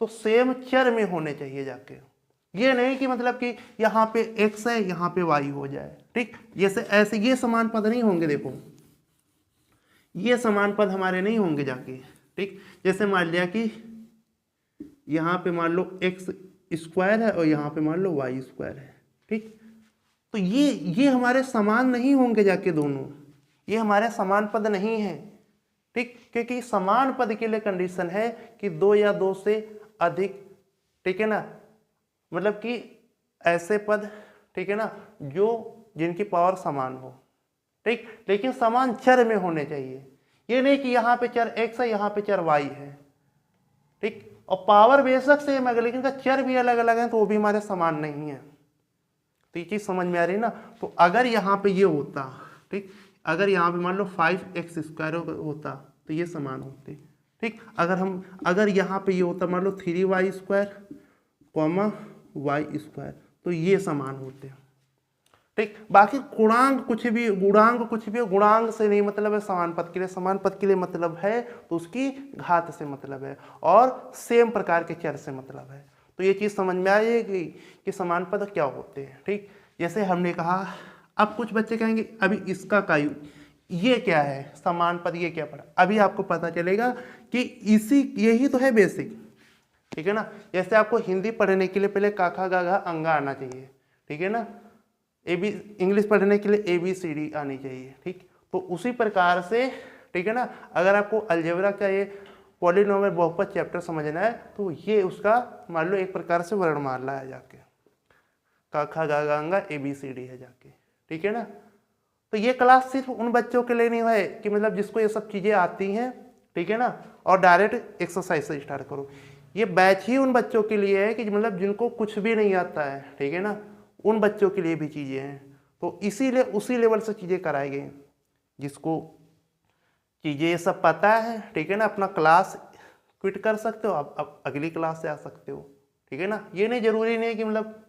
तो सेम चर में होने चाहिए जाके, ये नहीं कि मतलब कि यहाँ पे x है यहाँ पे y हो जाए, ठीक। जैसे ऐसे ये समान पद नहीं होंगे, देखो ये समान पद हमारे नहीं होंगे जाके, ठीक। जैसे मान लिया कि यहाँ पे मान लो एक्स स्क्वायर है और यहाँ पे मान लो वाई स्क्वायर है। ठीक, तो ये हमारे समान नहीं होंगे जाके दोनों, ये हमारे समान पद नहीं है। ठीक, क्योंकि समान पद के लिए कंडीशन है कि 2 या 2 से अधिक, ठीक है ना, मतलब कि ऐसे पद, ठीक है ना, जो जिनकी पावर समान हो। ठीक, लेकिन समान चर में होने चाहिए, ये नहीं कि यहाँ पे चर x है यहाँ पे चर y है। ठीक, और पावर बेशक सेम है लेकिन का चर भी अलग अलग है तो वो भी हमारे समान नहीं है। तो ये चीज समझ में आ रही है ना। तो अगर यहाँ पे ये होता, ठीक, अगर यहाँ पे मान लो 5x² होता तो ये समान होते। ठीक, अगर यहाँ पे ये होता मान लो 3y² कॉमा y² तो ये समान होते। ठीक, बाकी गुणांक कुछ भी गुणांक से नहीं मतलब है समान पद के लिए। समान पद के लिए मतलब है तो उसकी घात से मतलब है और सेम प्रकार के चर से मतलब है। तो ये चीज़ समझ में आएगी कि समान पद क्या होते हैं। ठीक, जैसे हमने कहा, अब कुछ बच्चे कहेंगे अभी इसका का ये क्या है समान पद, ये क्या पड़ा। अभी आपको पता चलेगा कि यही तो है बेसिक। ठीक है ना, जैसे आपको हिंदी पढ़ने के लिए पहले का खा गा घा अंगा आना चाहिए। ठीक है ना, इंग्लिश पढ़ने के लिए ABCD आनी चाहिए। ठीक, तो उसी प्रकार से, ठीक है ना, अगर आपको अलजेब्रा का ये पॉलिनोमियल बहुपद चैप्टर समझना है तो ये उसका मान लो एक प्रकार से वर्णमाला है जाके, का खा गा गा अंगा ABCD है जाके। ठीक है ना, तो ये क्लास सिर्फ उन बच्चों के लिए नहीं है कि मतलब जिसको ये सब चीज़ें आती हैं, ठीक है ना, और डायरेक्ट एक्सरसाइज से स्टार्ट करो। ये बैच ही उन बच्चों के लिए है कि मतलब जिनको कुछ भी नहीं आता है, ठीक है ना, उन बच्चों के लिए भी चीज़ें हैं। तो इसीलिए उसी लेवल से चीज़ें कराई गई। जिसको चीज़ें ये सब पता है, ठीक है ना, अपना क्लास क्विट कर सकते हो, आप अगली क्लास से आ सकते हो। ठीक है ना, ये नहीं जरूरी नहीं है कि मतलब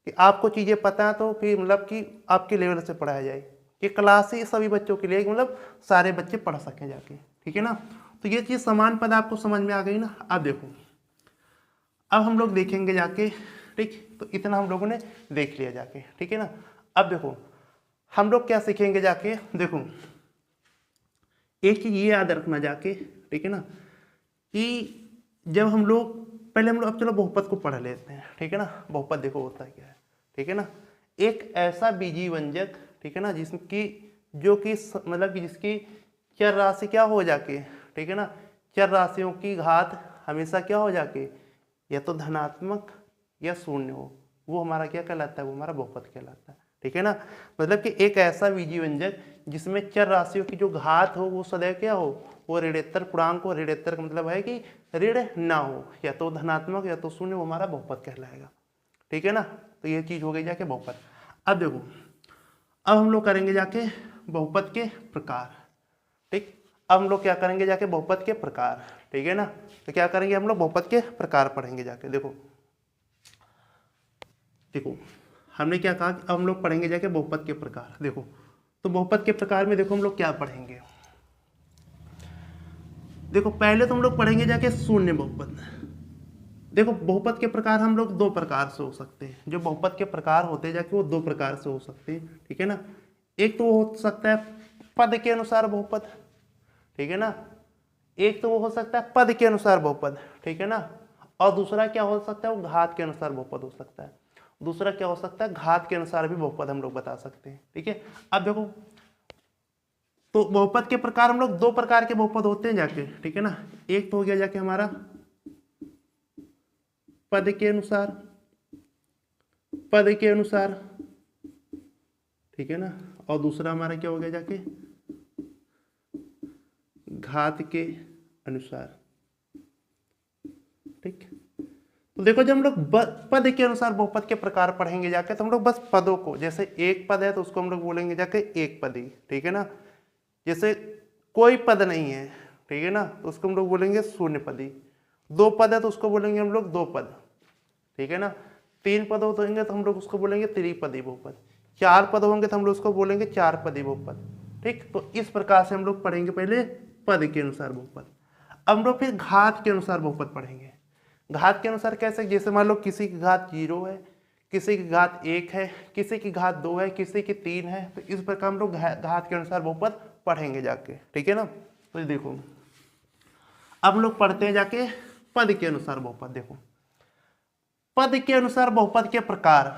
कि आपको चीज़ें पता है तो फिर मतलब कि आपके लेवल से पढ़ाया जाए। ये क्लास ही सभी बच्चों के लिए, मतलब सारे बच्चे पढ़ सकें जाके। ठीक है ना, तो ये चीज़ समान पद आपको समझ में आ गई ना। अब देखो, अब हम लोग देखेंगे जाके। ठीक, तो इतना हम लोगों ने देख लिया जाके। ठीक है ना, अब देखो हम लोग क्या सीखेंगे जाके। देखो एक चीज ये याद रखना जाके, ठीक है ना, कि जब हम लोग पहले हम लोग, अब चलो बहुपद को पढ़ लेते हैं। ठीक है ना, बहुपद देखो होता है क्या है। ठीक है ना, एक ऐसा बीजी व्यंजक, ठीक है ना, जिसकी जो कि मतलब कि जिसकी चर राशि क्या हो जाके, ठीक है ना, चर राशियों की घात हमेशा क्या हो जाके, या तो धनात्मक या शून्य हो, वो हमारा क्या कहलाता है, वो हमारा बहुपद कहलाता है। ठीक है ना, मतलब कि एक ऐसा बीजी व्यंजक जिसमें चर राशियों की जो घात हो वो सदैव क्या हो, वो ऋणोत्तर पूर्णांक हो। ऋणोत्तर का मतलब है कि ऋण ना हो, या तो धनात्मक या तो शून्य, वो हमारा बहुपद कहलाएगा। ठीक है ना, तो ये चीज हो गई जाके बहुपद। अब देखो, अब हम लोग करेंगे जाके बहुपद के प्रकार। ठीक, अब हम लोग क्या करेंगे जाके बहुपद के प्रकार। ठीक है ना, तो क्या करेंगे हम लोग बहुपद के प्रकार पढ़ेंगे जाके। देखो हमने क्या कहा कि अब हम लोग पढ़ेंगे जाके बहुपद के प्रकार। देखो तो बहुपद के प्रकार में देखो हम लोग क्या पढ़ेंगे। देखो पहले तो हम लोग पढ़ेंगे जाके शून्य बहुपद। देखो बहुपद के प्रकार हम लोग 2 प्रकार से हो सकते हैं। जो बहुपद के प्रकार होते हैं जाके वो 2 प्रकार से हो सकते हैं। ठीक है ना, एक तो वो हो सकता है पद के अनुसार बहुपद। ठीक है ना, एक तो वो हो सकता है पद के अनुसार बहुपद। ठीक है ना, और दूसरा क्या हो सकता है, वो घात के अनुसार बहुपद हो सकता है। दूसरा क्या हो सकता है, घात के अनुसार भी बहुपद हम लोग बता सकते हैं। ठीक है, अब देखो तो बहुपद के प्रकार हम लोग 2 प्रकार के बहुपद होते हैं जाके। ठीक है ना, एक तो हो गया जाके हमारा पद के अनुसार, ठीक है ना, और दूसरा हमारा क्या हो गया जाके घात के अनुसार। ठीक, तो देखो जब हम लोग पद के अनुसार बहुपद के प्रकार पढ़ेंगे जाके तो हम लोग बस पदों को, जैसे एक पद है तो उसको हम लोग बोलेंगे जाके एक पदी। ठीक है ना, जैसे कोई पद नहीं है, ठीक है ना, तो उसको हम लोग बोलेंगे शून्य पदी। 2 पद है तो उसको बोलेंगे हम लोग 2 पद। ठीक है ना, 3 पद होंगे तो हम लोग उसको बोलेंगे त्रिपदी बहुपद। 4 पद होंगे तो हम लोग उसको बोलेंगे 4 पदी बहुपद। ठीक, तो इस प्रकार से हम लोग पढ़ेंगे पहले पद के अनुसार बहुपद। अब हम लोग फिर घात के अनुसार बहुपद पढ़ेंगे। घात के अनुसार कैसे, जैसे मान लो किसी की घात 0 है, किसी की घात 1 है, किसी की घात 2 है, किसी की 3 है, तो इस प्रकार हम लोग घात के अनुसार बहुपद पढ़ेंगे जाके। ठीक है ना, तो देखो अब हम लोग पढ़ते हैं जाके पद के अनुसार बहुपद। देखो पद के अनुसार बहुपद के प्रकार,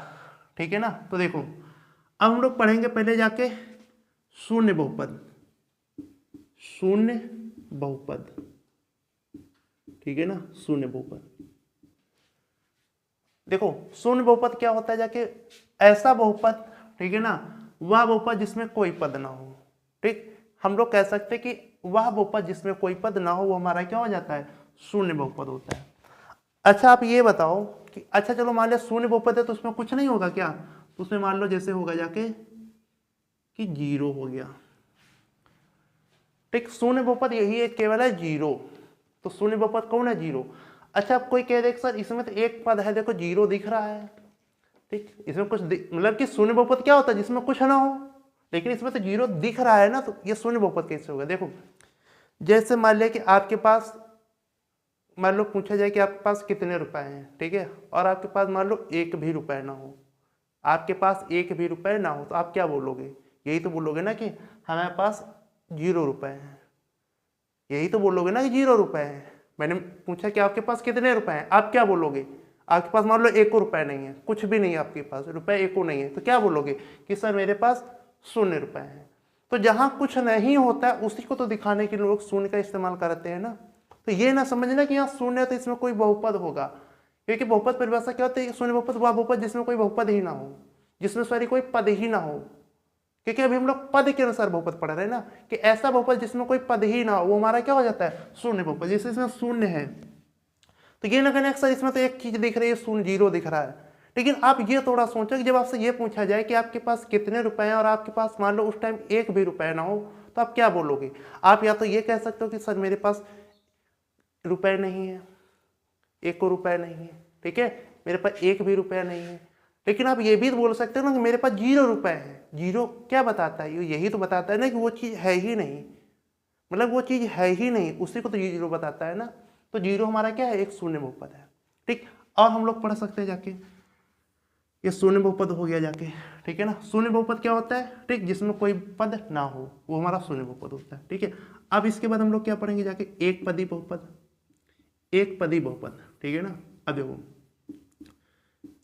ठीक है ना। तो देखो अब हम लोग पढ़ेंगे पहले जाके शून्य बहुपद, शून्य बहुपद, ठीक है ना, शून्य बहुपद। देखो शून्य बहुपद क्या होता है, जाके ऐसा बहुपद, ठीक है ना, वह बहुपद जिसमें कोई पद ना हो। ठीक, हम लोग कह सकते हैं कि वह बहुपद जिसमें कोई पद ना हो वो हमारा क्या हो जाता है, शून्य बहुपद होता है। अच्छा आप ये बताओ कि अच्छा चलो मान लिया शून्य बहुपद है तो उसमें कुछ नहीं होगा क्या, तो उसमें मान लो जैसे होगा जाके कि जीरो हो गया। ठीक, शून्य बहुपद यही एक केवल है जीरो, तो शून्य बहुपद कौन है, जीरो। अच्छा अब कोई कह दे सर इसमें तो एक पद है, देखो जीरो दिख रहा है। ठीक, इसमें कुछ मतलब कि शून्य बहुपद क्या होता है, जिसमें कुछ ना हो, लेकिन इसमें तो जीरो दिख रहा है ना, तो ये शून्य बहुपद कैसे होगा। देखो जैसे मान लिया कि आपके पास, मान लो पूछा जाए कि आपके पास कितने रुपए हैं, ठीक है, और आपके पास मान लो एक भी रुपए ना हो, आपके पास एक भी रुपए ना हो, तो आप क्या बोलोगे, यही तो बोलोगे ना कि हमारे पास 0 रुपए हैं, यही तो बोलोगे ना कि 0 रुपए हैं। मैंने पूछा कि आपके पास कितने रुपए हैं, आप क्या बोलोगे, आपके पास मान लो 1 रुपए नहीं है, कुछ भी नहीं है आपके पास, रुपए 1 नहीं है, तो क्या बोलोगे कि सर मेरे पास 0 रुपए हैं। तो जहां कुछ नहीं होता है उसी को तो दिखाने के लिए लोग शून्य का इस्तेमाल करते हैं ना। तो ये ना समझना कि यहाँ शून्य है तो इसमें कोई बहुपद होगा, क्योंकि बहुपद परिभाषा क्या होती है, शून्य बहुपद वह बहुपद जिसमें कोई बहुपद ही ना हो, जिसमें सॉरी कोई पद ही ना हो। क्योंकि अभी हम लोग पद के अनुसार बहुपद पढ़ रहे हैं ना, कि ऐसा बहुपद जिसमें कोई पद ही ना हो वो हमारा क्या हो जाता है, शून्य बहुपद। जैसे इसमें शून्य है तो ये ना कहना अक्सर इसमें तो एक चीज दिख रही है, शून्य, जीरो दिख रहा है। लेकिन आप ये थोड़ा सोचो कि जब आपसे ये पूछा जाए कि आपके पास कितने रुपए हैं और आपके पास मान लो उस टाइम एक भी रुपए ना हो, तो आप क्या बोलोगे। आप या तो ये कह सकते हो कि सर मेरे पास रुपए नहीं है, 1 रुपए नहीं है, ठीक है, मेरे पास एक भी रुपया नहीं है। लेकिन आप ये भी बोल सकते हो ना कि मेरे पास 0 रुपए है। जीरो क्या बताता है, यही तो बताता है ना कि वो चीज़ है ही नहीं, मतलब वो चीज़ है ही नहीं, उसी को तो जीरो बताता है ना। तो जीरो हमारा क्या है, एक शून्य बहुपद है। ठीक, और हम लोग पढ़ सकते हैं जाके, ये शून्य बहुपद हो गया जाके, ठीक है ना। शून्य बहुपद क्या होता है, ठीक, जिसमें कोई पद ना हो वो हमारा शून्य बहुपद होता है। ठीक है, अब इसके बाद हम लोग क्या पढ़ेंगे जाके, एक पदी बहुपद, एक पदी बहुपद, ठीक है ना। अब देखो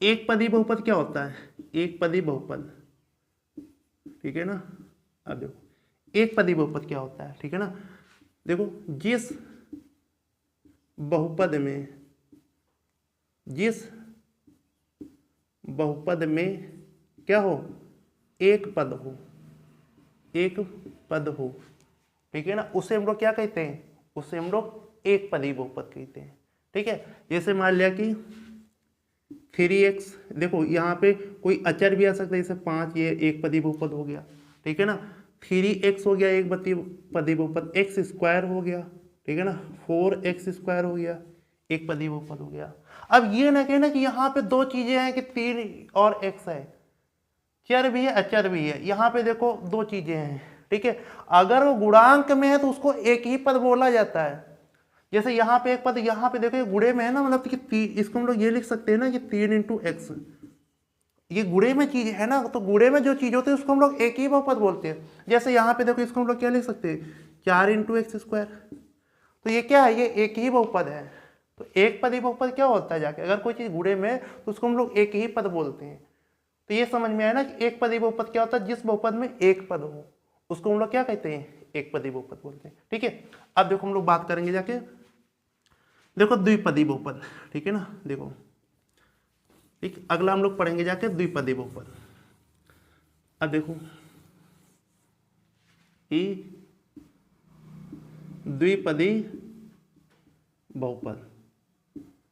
एक पदी बहुपद क्या होता है, एक पदी बहुपद, ठीक है ना। अब देखो एक पदी बहुपद क्या होता है, ठीक है ना। देखो जिस बहुपद में, जिस बहुपद में क्या हो, एक पद हो, एक पद हो, ठीक है ना, उसे हम लोग क्या कहते हैं, उसे हम लोग एक पदी बहुपद कहते हैं। ठीक है, जैसे मान लिया कि 3x, देखो यहाँ पे कोई अचर भी आ सकता है, जैसे 5, ये एक पदी बहुपद हो गया, ठीक है ना। 3x हो गया एक पदी बहुपद, x स्क्वायर हो गया, ठीक है ना, 4x² हो गया, एक पदी बहुपद हो गया। अब ये ना कहना कि यहाँ पे दो चीजें हैं कि 3 और x है, चर भी है अचर भी है, यहाँ पे देखो दो चीजें हैं, ठीक है। अगर वो गुणांक में है तो उसको एक ही पद बोला जाता है। जैसे यहाँ पे एक पद, यहाँ पे देखो ये गुणे में है ना, मतलब कि इसको हम लोग ये लिख सकते हैं ना कि 3 × x, ये गुणे में चीज है ना, तो गुणे में जो चीज होती है उसको हम लोग एक ही बहुपद बोलते हैं। जैसे यहाँ पे देखो इसको हम लोग क्या लिख सकते हैं, 4 × x², तो ये क्या है, ये एक ही बहुपद है। तो एक पदी बहुपद क्या होता है जाके, अगर कोई चीज गुणे में है तो उसको हम लोग एक ही पद बोलते हैं। तो ये समझ में आया ना कि एक पदी बहुपद क्या होता है, जिस बहुपद में एक पद हो उसको हम लोग क्या कहते हैं, एक पदी बहुपद बोलते हैं। ठीक है, अब देखो हम लोग बात करेंगे जाके, देखो द्विपदी बहुपद, ठीक है ना। देखो ठीक, अगला हम लोग पढ़ेंगे जाके द्विपदी बहुपद। अब देखो ये द्विपदी बहुपद,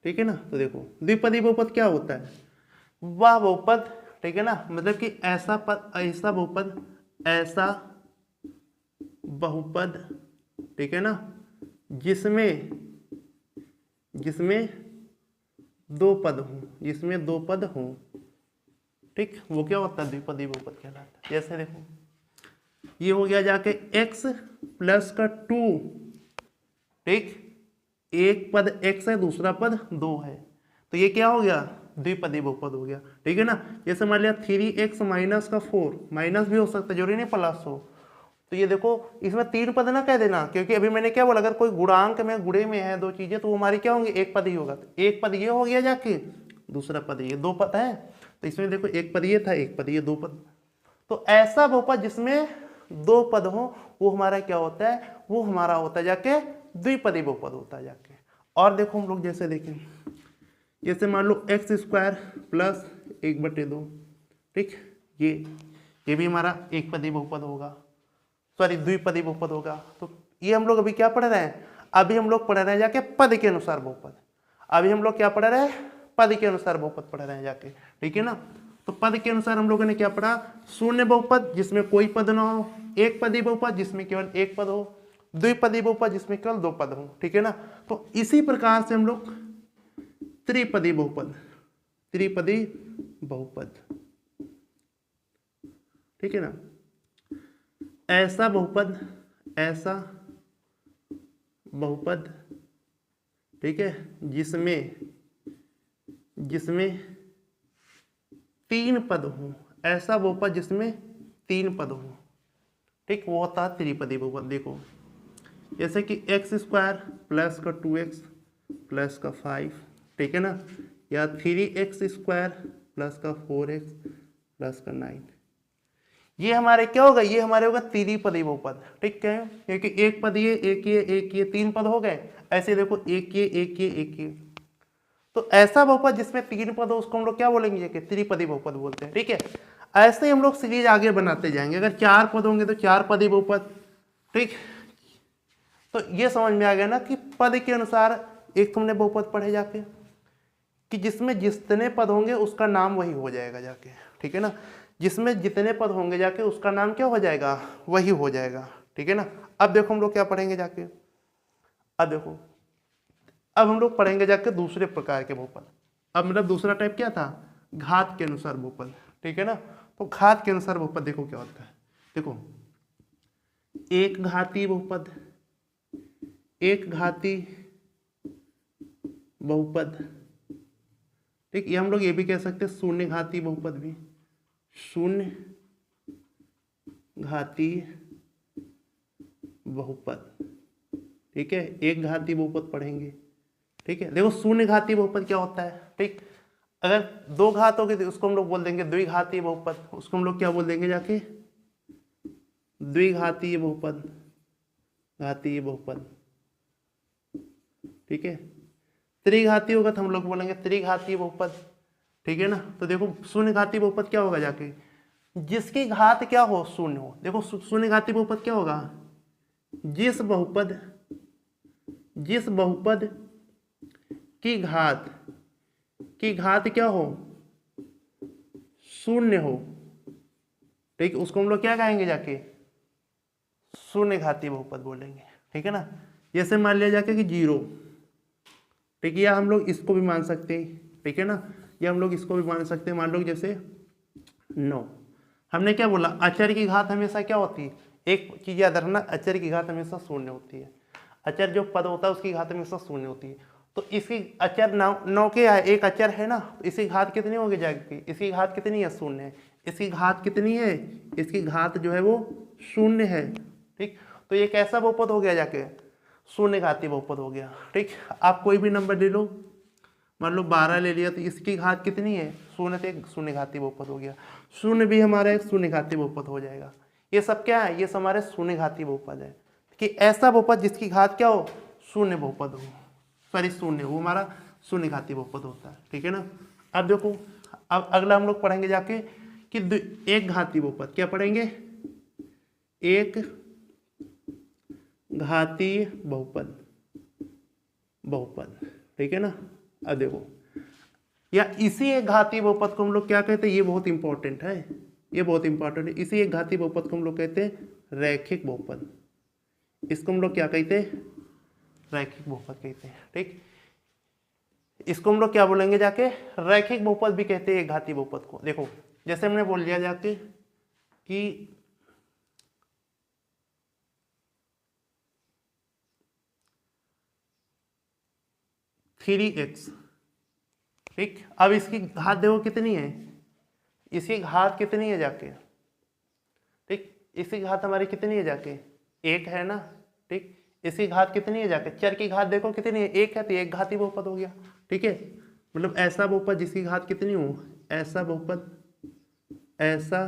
ठीक है ना। तो देखो द्विपदी बहुपद क्या होता है, वह बहुपद, ठीक है ना, मतलब कि ऐसा पद, ऐसा बहुपद, ऐसा बहुपद, ठीक है ना, जिसमें जिसमें दो पद हों, जिसमें दो पद हों, ठीक, वो क्या होता है, द्विपदी बहुपद कहलाता है। जैसे देखो ये हो गया जाके x + 2, ठीक, एक पद x है दूसरा पद 2 है, तो ये क्या हो गया, द्विपदी बहुपद हो गया। ठीक है ना, जैसे मान लिया 3x - 4, माइनस भी हो सकता है, जरूरी नहीं प्लस हो, तो ये देखो इसमें 3 पद ना कह देना, क्योंकि अभी मैंने क्या बोला, अगर कोई गुणांक में गुणे में है 2 चीजें तो वो हमारी क्या होंगी, एक पद ही होगा। तो एक पद ये हो गया जाके, दूसरा पद ये, 2 पद है। तो इसमें देखो एक पद ये था, एक पद ये, 2 पद। तो ऐसा बहुपद जिसमें 2 पद हो वो हमारा क्या होता है, वो हमारा होता है जाके द्विपदी बहुपद होता है जाके। और देखो हम लोग जैसे देखें, जैसे मान लो एक्स स्क्वायर प्लस 1/2, ठीक, ये भी हमारा एक पदी बहुपद होगा, सॉरी द्विपदी बहुपद होगा। तो ये हम लोग अभी क्या पढ़ रहे हैं, अभी हम लोग पढ़ रहे हैं जाके पद के अनुसार बहुपद। अभी हम लोग क्या पढ़ रहे हैं, पद के अनुसार बहुपद पढ़ रहे हैं जाके, ठीक है ना। तो पद के अनुसार हम लोगों ने क्या पढ़ा, शून्य बहुपद जिसमें कोई पद ना हो, एक पदी बहुपद जिसमें केवल एक पद हो, द्विपदी बहुपद जिसमें केवल 2 पद हो, ठीक है ना। तो इसी प्रकार से हम लोग त्रिपदी बहुपद, त्रिपदी बहुपद, ठीक है ना, ऐसा बहुपद, ऐसा बहुपद, ठीक है, जिसमें 3 पद हो, ऐसा बहुपद जिसमें 3 पद हो, ठीक, वो होता है त्रिपदी बहुपद। देखो जैसे कि एक्स स्क्वायर प्लस का 2x प्लस का 5, ठीक है ना, या 3x स्क्वायर प्लस का 4x प्लस का 9, ये हमारे क्या होगा, ये हमारे होगा त्रिपदी बहुपद, ठीक है, क्योंकि एक पद ये, एक ये 3 पद हो गए। ऐसे देखो एक ये, तो ऐसा बहुपद जिसमें 3 पद हो उसको हम लोग क्या बोलेंगे कि त्रिपदी बहुपद बोलते हैं, ठीक है। ऐसे ही हम लोग सीरीज आगे बनाते जाएंगे, अगर 4 पद होंगे तो 4 पदी बहुपद, ठीक। तो ये समझ में आ गया ना कि पद के अनुसार एक हमने बहुपद पढ़े जाके, कि जिसमें जितने पद होंगे उसका नाम वही हो जाएगा जाके, ठीक है ना, जिसमें जितने पद होंगे जाके उसका नाम क्या हो जाएगा, वही हो जाएगा, ठीक है ना। अब देखो हम लोग क्या पढ़ेंगे जाके, अब देखो अब हम लोग पढ़ेंगे जाके दूसरे प्रकार के बहुपद। अब मेरा दूसरा टाइप क्या था, घात के अनुसार बहुपद, ठीक है ना। तो घात के अनुसार बहुपद देखो क्या होता है, देखो एक घाती बहुपद, एक घाती बहुपद, ठीक, ये हम लोग ये भी कह सकते हैं शून्य घाती बहुपद भी, शून्य घाती बहुपद, ठीक है, एक घाती बहुपद पढ़ेंगे, ठीक है। देखो शून्य घाती बहुपद क्या होता है, ठीक, अगर 2 घात होगी तो उसको हम लोग बोल देंगे द्विघाती बहुपद, उसको हम लोग क्या बोल देंगे जाके, द्विघातीय बहुपद, घातीय बहुपद, ठीक है। त्रिघाती होगा तो हम लोग बोलेंगे त्रिघातीय बहुपद, ठीक है ना। तो देखो शून्य घाती बहुपद क्या होगा जाके, जिसकी घात क्या हो, शून्य हो। देखो शून्य घाती बहुपद क्या होगा, जिस बहुपद की घात क्या हो, शून्य हो, ठीक, उसको हम लोग क्या कहेंगे जाके, शून्य घाती बहुपद बोलेंगे, ठीक है ना। जैसे मान लिया जाके कि 0, ठीक है, या हम लोग इसको भी मान सकते हैं, ठीक है ना, या हम लोग इसको भी मान सकते हैं, मान लो जैसे 9। हमने क्या बोला, अचर की घात हमेशा क्या होती है, एक चीज याद रखना, अचर की घात हमेशा शून्य होती है। अचर जो पद होता है उसकी घात हमेशा शून्य होती है। तो इसकी अचर 9 के है, एक अचर है ना, तो इसकी घात कितनी होगी जाके, इसकी घात कितनी है, शून्य है। इसकी घात कितनी है, इसकी घात जो है वो शून्य है, ठीक। तो ये कैसा बहुपद हो गया जाके, शून्य घाती बहुपद हो गया, ठीक। आप कोई भी नंबर ले लो, मान लो 12 ले लिया, तो इसकी घात कितनी है, शून्य, से एक शून्य घाती बहुपद हो गया। शून्य भी हमारा एक शून्य घाती बहुपद हो जाएगा। ये सब क्या है, ये सब हमारे शून्य घाती बहुपद है, कि ऐसा बहुपद जिसकी घात क्या हो, शून्य बहुपद हो, सॉरी शून्य, वो hमारा शून्य घाती बहुपद होता है, ठीक है ना। अब देखो, अब अगला हम लोग पढ़ेंगे जाके कि एक घाती बहुपद, क्या पढ़ेंगे, एक घाती बहुपद, ठीक है ना। अब देखो, या इसी एक घाती बहुपद को हम लोग क्या कहते हैं, ये बहुत इंपॉर्टेंट है, ये बहुत इंपॉर्टेंट है। इसी एक घाती बहुपद को हम लोग कहते हैं रैखिक बहुपद, इसको हम लोग क्या कहते हैं, रैखिक बहुपद कहते हैं, ठीक। इसको हम लोग क्या बोलेंगे जाके, रैखिक बहुपद भी कहते हैं एक घाती बहुपद को। देखो जैसे हमने बोल दिया जाके कि थ्री एक्स, ठीक, अब इसकी घात देखो कितनी है, इसकी घात कितनी है जाके, ठीक, इसकी घात हमारी कितनी है जाके 1 है ना, ठीक। इसकी घात कितनी है जाके, चर की घात देखो कितनी है 1 है, तो एक घाती बहुपद हो गया, ठीक है। मतलब ऐसा बहुपद जिसकी घात कितनी हो, ऐसा बहुपद, ऐसा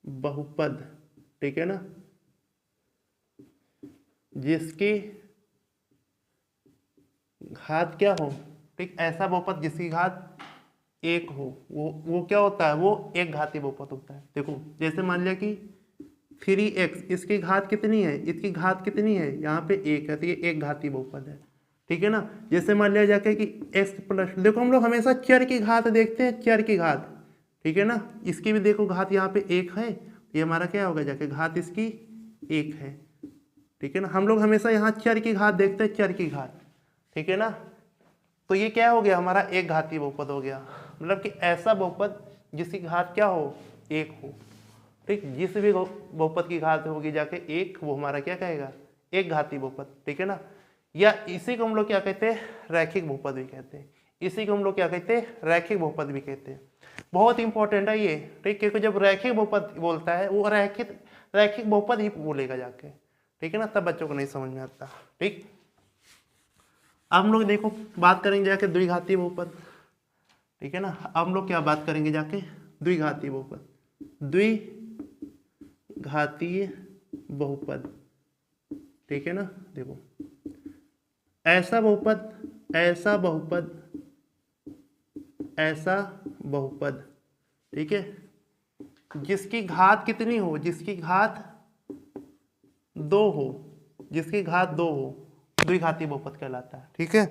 बहुपद, ठीक है ना, जिसकी घात क्या हो, ठीक। ऐसा बहुपद जिसकी घात 1 हो, वो क्या होता है, वो एक घाती बहुपद होता है। देखो जैसे मान लिया कि 3x, इसकी घात कितनी है, इसकी घात कितनी है, यहाँ पे 1 है, तो ये एक घाती बहुपद है, ठीक है ना। जैसे मान लिया जाके कि x प्लस, देखो हम लोग हमेशा चर की घात देखते हैं, चर की घात, ठीक है ना। इसकी भी देखो घात यहाँ पे 1 है, ये हमारा क्या होगा जाके, घात इसकी 1 है, ठीक है ना। हम लोग हमेशा यहाँ चर की घात देखते हैं, चर की घात, ठीक है ना। तो ये क्या हो गया, हमारा एक घाती बहुपद हो गया। मतलब कि ऐसा बहुपद जिसकी घात क्या हो, 1 हो, ठीक। जिस भी बहुपद की घात होगी जाके 1, वो हमारा क्या कहेगा, एक घाती बहुपद, ठीक है ना। या इसी को हम लोग क्या कहते हैं, रैखिक बहुपद भी कहते हैं। इसी को हम लोग क्या कहते हैं, रैखिक बहुपद भी कहते हैं। बहुत इंपॉर्टेंट है ये, ठीक। क्योंकि जब रैखिक बहुपद बोलता है वो रैखिक बहुपद ही बोलेगा जाके, ठीक है ना, तब बच्चों को नहीं समझ में आता, ठीक। अब हम लोग देखो बात करेंगे जाके द्विघाती बहुपद, ठीक है ना। अब हम लोग क्या बात करेंगे जाके, द्विघाती बहुपद, द्विघातीय बहुपद, ठीक है ना। देखो ऐसा बहुपद, ऐसा बहुपद, ऐसा बहुपद, ठीक है, जिसकी घात कितनी हो, जिसकी घात 2 हो, जिसकी घात 2 हो, द्विघाती बहुपद कहलाता है, ठीक है।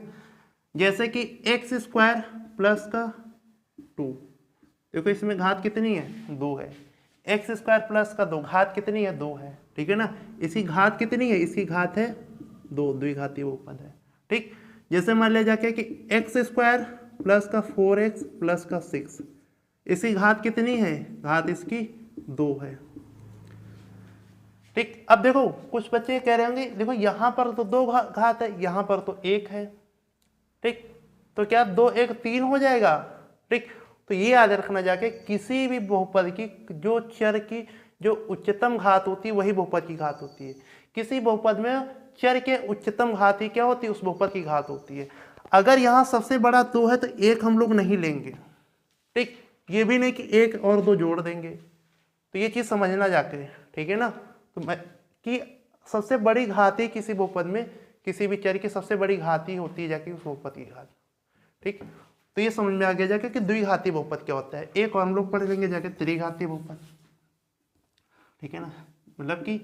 जैसे कि x स्क्वायर प्लस का 2, देखो इसमें घात कितनी है, 2 है। x स्क्वायर प्लस का 2, घात कितनी है, 2 है, ठीक है ना। इसकी घात कितनी है, इसकी घात है 2, द्विघाती बहुपद है, ठीक। जैसे मान लिया जाके कि x स्क्वायर प्लस का 4x प्लस का 6, इसकी घात कितनी है, घात इसकी 2 है, ठीक। अब देखो कुछ बच्चे कह रहे होंगे देखो यहाँ पर तो 2 घात है, यहाँ पर तो 1 है, ठीक। तो क्या 2 1 3 हो जाएगा, ठीक। तो ये याद रखना जाके किसी भी बहुपद की जो चर की जो उच्चतम घात होती है वही बहुपद की घात होती है। किसी बहुपद में चर के उच्चतम घात ही क्या होती है, उस बहुपद की घात होती है। अगर यहाँ सबसे बड़ा 2 है तो 1 हम लोग नहीं लेंगे, ठीक। ये भी नहीं कि 1 और 2 जोड़ देंगे, तो ये चीज़ समझना जाके, ठीक है ना। तो कि सबसे बड़ी घात ही किसी बहुपद में, किसी भी चर की सबसे बड़ी घात ही होती है जाके उस बहुपद की घात, ठीक। तो ये समझ में आ गया जाके कि द्विघाती बहुपद क्या होता है। एक और हम लोग पढ़ लेंगे जाके त्रिघाती बहुपद, ठीक है ना। मतलब कि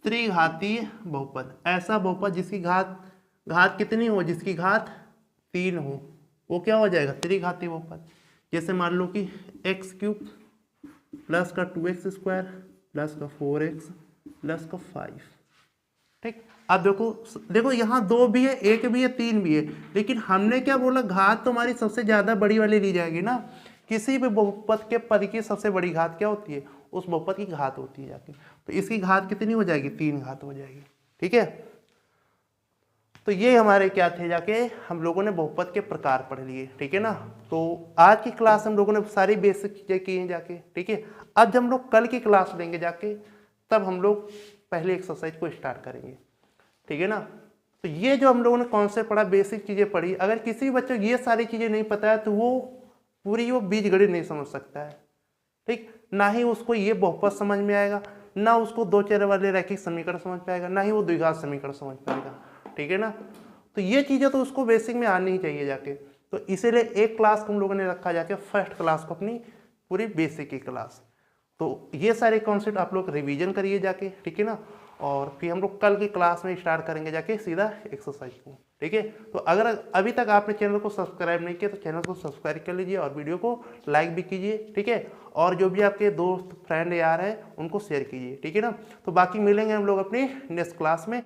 त्रिघातीय बहुपद, ऐसा बहुपद जिसकी घात कितनी हो, जिसकी घात 3 हो, वो क्या हो जाएगा, त्रिघाती बहुपद। जैसे मान लो कि x³ प्लस का 2x स्क्वायर प्लस का 4x प्लस का 5, ठीक। अब देखो यहाँ 2 भी है, 1 भी है, 3 भी है, लेकिन हमने क्या बोला, घात तो हमारी सबसे ज़्यादा बड़ी वाली ली जाएगी ना। किसी भी बहुपद के पद की सबसे बड़ी घात क्या होती है, उस बहुपद की घात होती है जाके। तो इसकी घात कितनी हो जाएगी, 3 घात हो जाएगी, ठीक है। तो ये हमारे क्या थे जाके, हम लोगों ने बहुपद के प्रकार पढ़ लिए, ठीक है ना। तो आज की क्लास हम लोगों ने सारी बेसिक चीज़ें की हैं जाके, ठीक है। अब जब हम लोग कल की क्लास लेंगे जाके, तब हम लोग पहले एक्सरसाइज को स्टार्ट करेंगे, ठीक है ना। तो ये जो हम लोगों ने कॉन्सेप्ट पढ़ा, बेसिक चीज़ें पढ़ी, अगर किसी बच्चे को ये सारी चीज़ें नहीं पता है तो वो पूरी वो बीजगणित नहीं समझ सकता है, ठीक। ना ही उसको ये बहुपद समझ में आएगा, ना उसको 2 चर वाले रैखिक समीकरण समझ पाएगा, ना ही वो द्विघात समीकरण समझ पाएगा, ठीक है ना। तो ये चीज़ें तो उसको बेसिक में आनी ही चाहिए जाके। तो इसीलिए एक क्लास को हम लोगों ने रखा जाके, फर्स्ट क्लास को अपनी पूरी बेसिक की क्लास। तो ये सारे कॉन्सेप्ट आप लोग रिवीजन करिए जाके, ठीक है ना। और फिर हम लोग कल की क्लास में स्टार्ट करेंगे जाके सीधा एक्सरसाइज को, ठीक है। तो अगर अभी तक आपने चैनल को सब्सक्राइब नहीं किया तो चैनल को सब्सक्राइब कर लीजिए और वीडियो को लाइक भी कीजिए, ठीक है। और जो भी आपके दोस्त फ्रेंड यार हैं उनको शेयर कीजिए, ठीक है ना। तो बाकी मिलेंगे हम लोग अपनी नेक्स्ट क्लास में।